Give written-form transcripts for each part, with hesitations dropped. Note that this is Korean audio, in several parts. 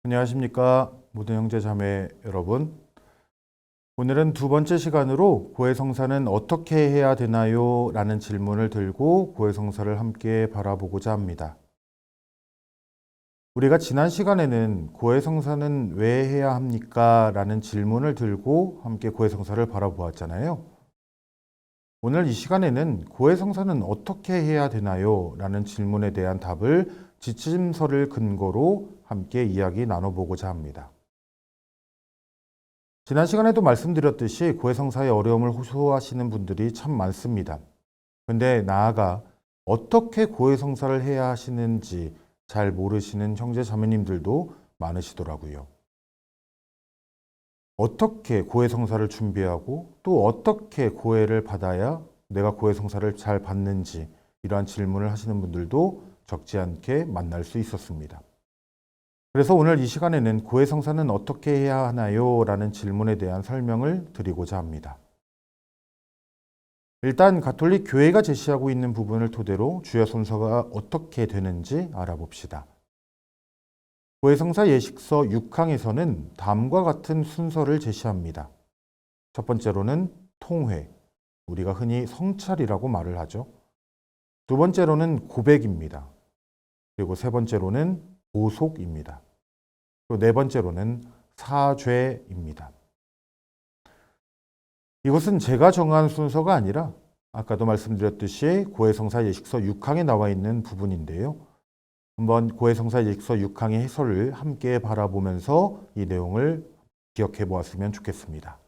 안녕하십니까 모든 형제 자매 여러분. 오늘은 두 번째 시간으로 고해성사는 어떻게 해야 되나요? 라는 질문을 들고 고해성사를 함께 바라보고자 합니다. 우리가 지난 시간에는 고해성사는 왜 해야 합니까? 라는 질문을 들고 함께 고해성사를 바라보았잖아요. 오늘 이 시간에는 고해성사는 어떻게 해야 되나요? 라는 질문에 대한 답을 지침서를 근거로 함께 이야기 나눠보고자 합니다. 지난 시간에도 말씀드렸듯이 고해성사의 어려움을 호소하시는 분들이 참 많습니다. 근데 나아가 어떻게 고해성사를 해야 하시는지 잘 모르시는 형제 자매님들도 많으시더라고요. 어떻게 고해성사를 준비하고 또 어떻게 고해를 받아야 내가 고해성사를 잘 받는지 이러한 질문을 하시는 분들도 적지 않게 만날 수 있었습니다. 그래서 오늘 이 시간에는 고해성사는 어떻게 해야 하나요? 라는 질문에 대한 설명을 드리고자 합니다. 일단 가톨릭 교회가 제시하고 있는 부분을 토대로 주여 순서가 어떻게 되는지 알아봅시다. 고해성사 예식서 6항에서는 다음과 같은 순서를 제시합니다. 첫 번째로는 통회, 우리가 흔히 성찰이라고 말을 하죠. 두 번째로는 고백입니다. 그리고 세 번째로는 보속입니다. 또 네 번째로는 사죄입니다. 이것은 제가 정한 순서가 아니라 아까도 말씀드렸듯이 고해성사 예식서 6항에 나와 있는 부분인데요. 한번 고해성사 예식서 6항의 해설을 함께 바라보면서 이 내용을 기억해 보았으면 좋겠습니다.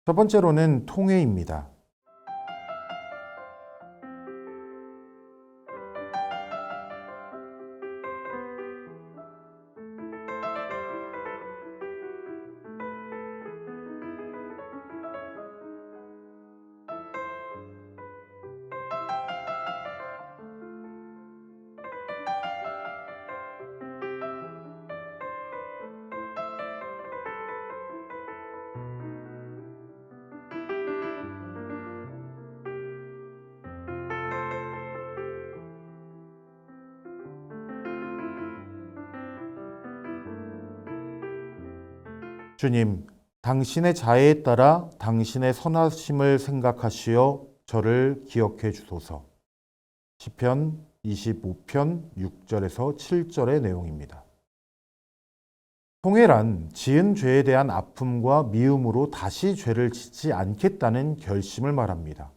첫 번째로는 통회입니다. 주님, 당신의 자애에 따라 당신의 선하심을 생각하시어 저를 기억해 주소서. 시편 25편 6절에서 7절의 내용입니다. 통회란 지은 죄에 대한 아픔과 미움으로 다시 죄를 짓지 않겠다는 결심을 말합니다.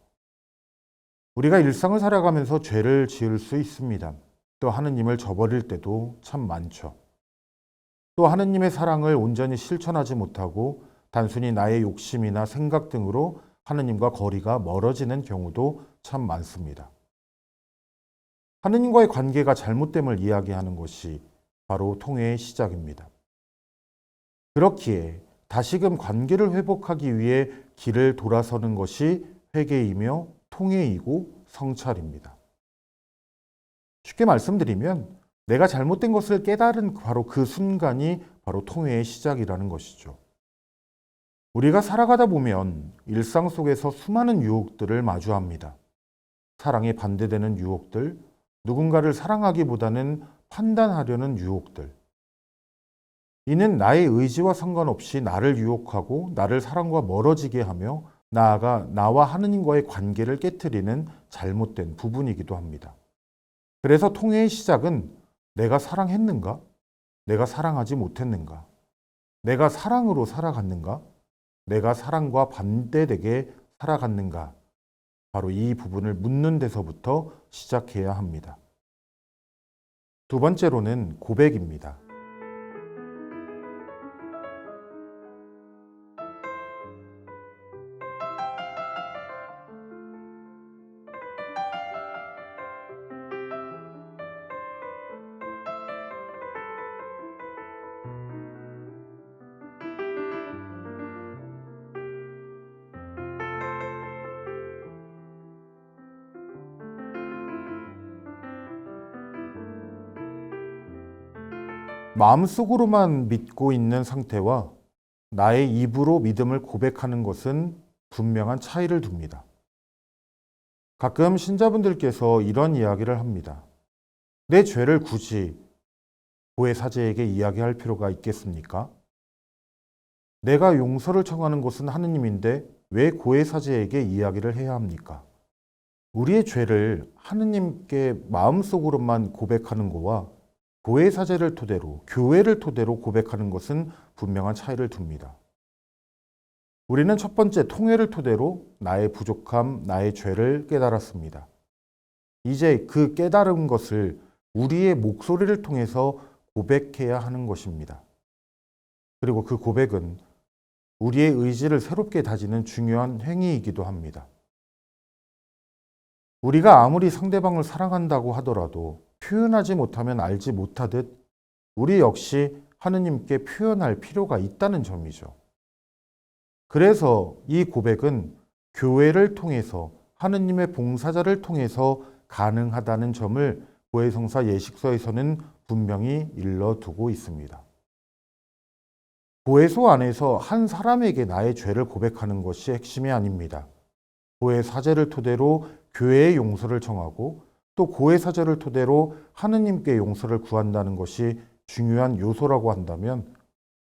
우리가 일상을 살아가면서 죄를 지을 수 있습니다. 또 하느님을 저버릴 때도 참 많죠. 또 하느님의 사랑을 온전히 실천하지 못하고 단순히 나의 욕심이나 생각 등으로 하느님과 거리가 멀어지는 경우도 참 많습니다. 하느님과의 관계가 잘못됨을 이야기하는 것이 바로 통회의 시작입니다. 그렇기에 다시금 관계를 회복하기 위해 길을 돌아서는 것이 회개이며 통회이고 성찰입니다. 쉽게 말씀드리면 내가 잘못된 것을 깨달은 바로 그 순간이 바로 통회의 시작이라는 것이죠. 우리가 살아가다 보면 일상 속에서 수많은 유혹들을 마주합니다. 사랑에 반대되는 유혹들, 누군가를 사랑하기보다는 판단하려는 유혹들. 이는 나의 의지와 상관없이 나를 유혹하고 나를 사랑과 멀어지게 하며 나아가 나와 하느님과의 관계를 깨트리는 잘못된 부분이기도 합니다. 그래서 통회의 시작은 내가 사랑했는가? 내가 사랑하지 못했는가? 내가 사랑으로 살아갔는가? 내가 사랑과 반대되게 살아갔는가? 바로 이 부분을 묻는 데서부터 시작해야 합니다. 두 번째로는 고백입니다. 마음속으로만 믿고 있는 상태와 나의 입으로 믿음을 고백하는 것은 분명한 차이를 둡니다. 가끔 신자분들께서 이런 이야기를 합니다. 내 죄를 굳이 고해사제에게 이야기할 필요가 있겠습니까? 내가 용서를 청하는 것은 하느님인데 왜 고해사제에게 이야기를 해야 합니까? 우리의 죄를 하느님께 마음속으로만 고백하는 것과 고해사제를 토대로, 교회를 토대로 고백하는 것은 분명한 차이를 둡니다. 우리는 첫 번째 통회를 토대로 나의 부족함, 나의 죄를 깨달았습니다. 이제 그 깨달은 것을 우리의 목소리를 통해서 고백해야 하는 것입니다. 그리고 그 고백은 우리의 의지를 새롭게 다지는 중요한 행위이기도 합니다. 우리가 아무리 상대방을 사랑한다고 하더라도 표현하지 못하면 알지 못하듯 우리 역시 하느님께 표현할 필요가 있다는 점이죠. 그래서 이 고백은 교회를 통해서 하느님의 봉사자를 통해서 가능하다는 점을 고해성사 예식서에서는 분명히 일러두고 있습니다. 고해소 안에서 한 사람에게 나의 죄를 고백하는 것이 핵심이 아닙니다. 고해사제를 토대로 교회의 용서를 청하고 또 고해사제를 토대로 하느님께 용서를 구한다는 것이 중요한 요소라고 한다면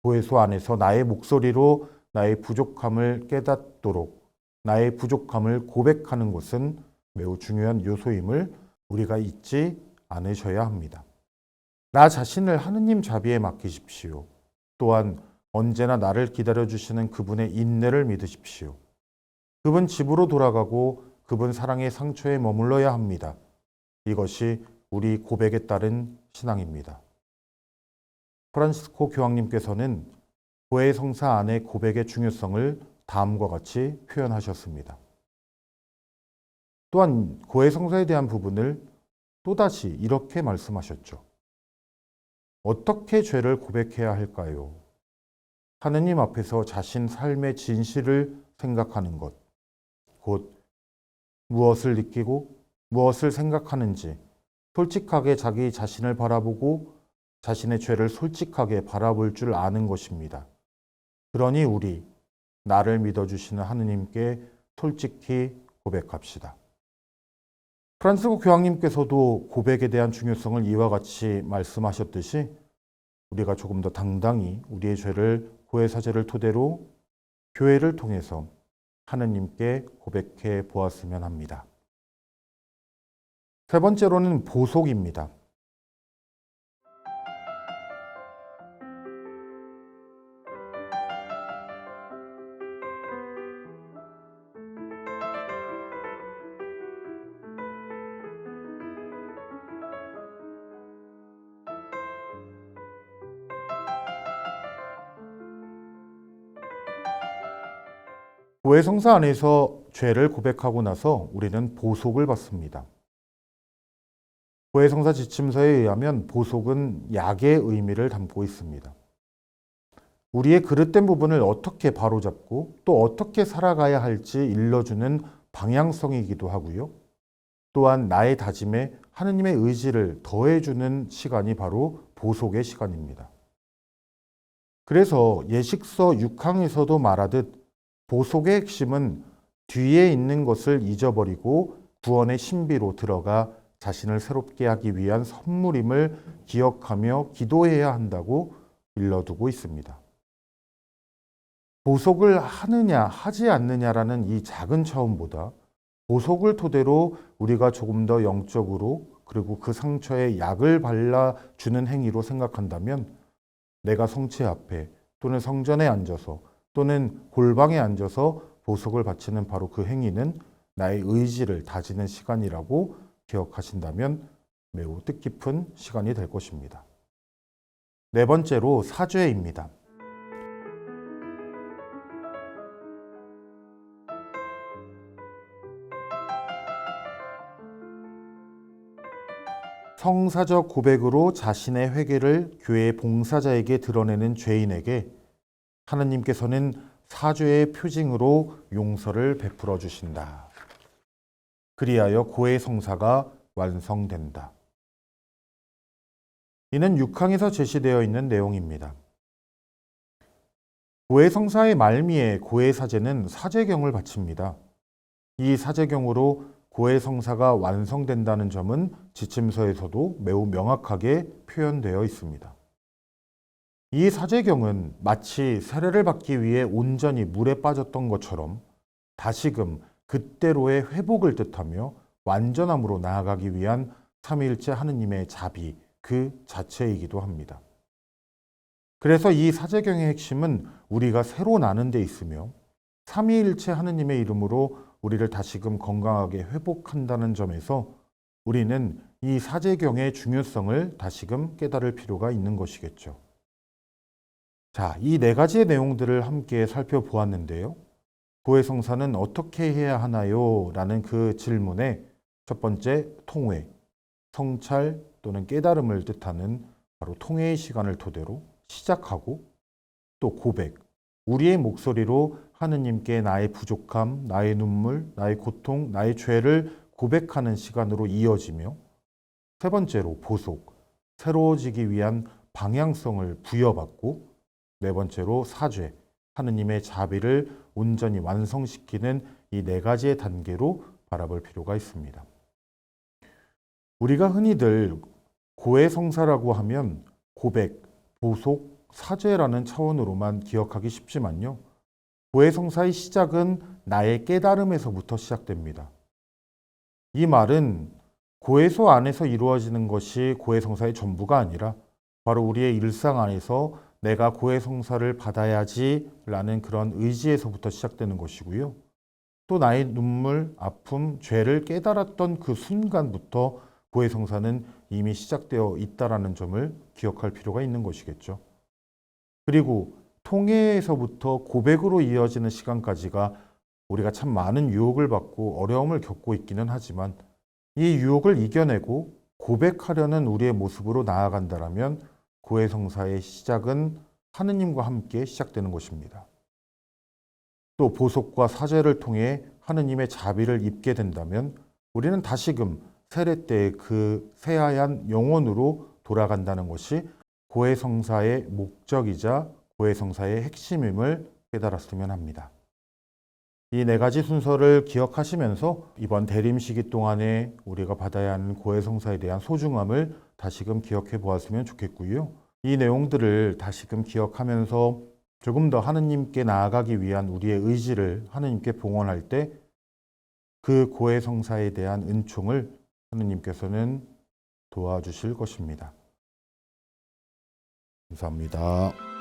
고해소 안에서 나의 목소리로 나의 부족함을 깨닫도록 나의 부족함을 고백하는 것은 매우 중요한 요소임을 우리가 잊지 않으셔야 합니다. 나 자신을 하느님 자비에 맡기십시오. 또한 언제나 나를 기다려주시는 그분의 인내를 믿으십시오. 그분 집으로 돌아가고 그분 사랑의 상처에 머물러야 합니다. 이것이 우리 고백에 따른 신앙입니다. 프란시스코 교황님께서는 고해성사 안의 고백의 중요성을 다음과 같이 표현하셨습니다. 또한 고해성사에 대한 부분을 또다시 이렇게 말씀하셨죠. 어떻게 죄를 고백해야 할까요? 하느님 앞에서 자신 삶의 진실을 생각하는 것, 곧 무엇을 느끼고 무엇을 생각하는지 솔직하게 자기 자신을 바라보고 자신의 죄를 솔직하게 바라볼 줄 아는 것입니다. 그러니 우리 나를 믿어주시는 하느님께 솔직히 고백합시다. 프란시스코 교황님께서도 고백에 대한 중요성을 이와 같이 말씀하셨듯이 우리가 조금 더 당당히 우리의 죄를 고해사제를 토대로 교회를 통해서 하느님께 고백해 보았으면 합니다. 세 번째로는 보속입니다. 고해성사 안에서 죄를 고백하고 나서 우리는 보속을 받습니다. 고해성사 지침서에 의하면 보속은 약의 의미를 담고 있습니다. 우리의 그릇된 부분을 어떻게 바로잡고 또 어떻게 살아가야 할지 일러주는 방향성이기도 하고요. 또한 나의 다짐에 하느님의 의지를 더해주는 시간이 바로 보속의 시간입니다. 그래서 예식서 6항에서도 말하듯 보속의 핵심은 뒤에 있는 것을 잊어버리고 구원의 신비로 들어가 자신을 새롭게 하기 위한 선물임을 기억하며 기도해야 한다고 일러두고 있습니다. 보속을 하느냐 하지 않느냐라는 이 작은 차원보다 보속을 토대로 우리가 조금 더 영적으로 그리고 그 상처에 약을 발라주는 행위로 생각한다면 내가 성체 앞에 또는 성전에 앉아서 또는 골방에 앉아서 보속을 바치는 바로 그 행위는 나의 의지를 다지는 시간이라고 기억하신다면 매우 뜻깊은 시간이 될 것입니다. 네 번째로 사죄입니다. 성사적 고백으로 자신의 회개를 교회 봉사자에게 드러내는 죄인에게 하느님께서는 사죄의 표징으로 용서를 베풀어 주신다. 그리하여 고해성사가 완성된다. 이는 6항에서 제시되어 있는 내용입니다. 고해성사의 말미에 고해사제는 사죄경을 바칩니다. 이 사죄경으로 고해성사가 완성된다는 점은 지침서에서도 매우 명확하게 표현되어 있습니다. 이 사제경은 마치 세례를 받기 위해 온전히 물에 빠졌던 것처럼 다시금 그때로의 회복을 뜻하며 완전함으로 나아가기 위한 삼위일체 하느님의 자비 그 자체이기도 합니다. 그래서 이 사제경의 핵심은 우리가 새로 나는 데 있으며 삼위일체 하느님의 이름으로 우리를 다시금 건강하게 회복한다는 점에서 우리는 이 사제경의 중요성을 다시금 깨달을 필요가 있는 것이겠죠. 자, 이 네 가지의 내용들을 함께 살펴보았는데요. 고해성사는 어떻게 해야 하나요? 라는 그 질문에 첫 번째 통회, 성찰 또는 깨달음을 뜻하는 바로 통회의 시간을 토대로 시작하고 또 고백, 우리의 목소리로 하느님께 나의 부족함, 나의 눈물, 나의 고통, 나의 죄를 고백하는 시간으로 이어지며 세 번째로 보속, 새로워지기 위한 방향성을 부여받고 네 번째로 사죄, 하느님의 자비를 온전히 완성시키는 이 네 가지의 단계로 바라볼 필요가 있습니다. 우리가 흔히들 고해성사라고 하면 고백, 보속, 사죄라는 차원으로만 기억하기 쉽지만요. 고해성사의 시작은 나의 깨달음에서부터 시작됩니다. 이 말은 고해소 안에서 이루어지는 것이 고해성사의 전부가 아니라 바로 우리의 일상 안에서 내가 고해성사를 받아야지라는 그런 의지에서부터 시작되는 것이고요. 또 나의 눈물, 아픔, 죄를 깨달았던 그 순간부터 고해성사는 이미 시작되어 있다는 점을 기억할 필요가 있는 것이겠죠. 그리고 통회에서부터 고백으로 이어지는 시간까지가 우리가 참 많은 유혹을 받고 어려움을 겪고 있기는 하지만 이 유혹을 이겨내고 고백하려는 우리의 모습으로 나아간다면 고해성사의 시작은 하느님과 함께 시작되는 것입니다. 또 보속과 사죄를 통해 하느님의 자비를 입게 된다면 우리는 다시금 세례 때의 그 새하얀 영혼으로 돌아간다는 것이 고해성사의 목적이자 고해성사의 핵심임을 깨달았으면 합니다. 이 네 가지 순서를 기억하시면서 이번 대림 시기 동안에 우리가 받아야 하는 고해성사에 대한 소중함을 다시금 기억해 보았으면 좋겠고요. 이 내용들을 다시금 기억하면서 조금 더 하느님께 나아가기 위한 우리의 의지를 하느님께 봉헌할 때 그 고해성사에 대한 은총을 하느님께서는 도와주실 것입니다. 감사합니다.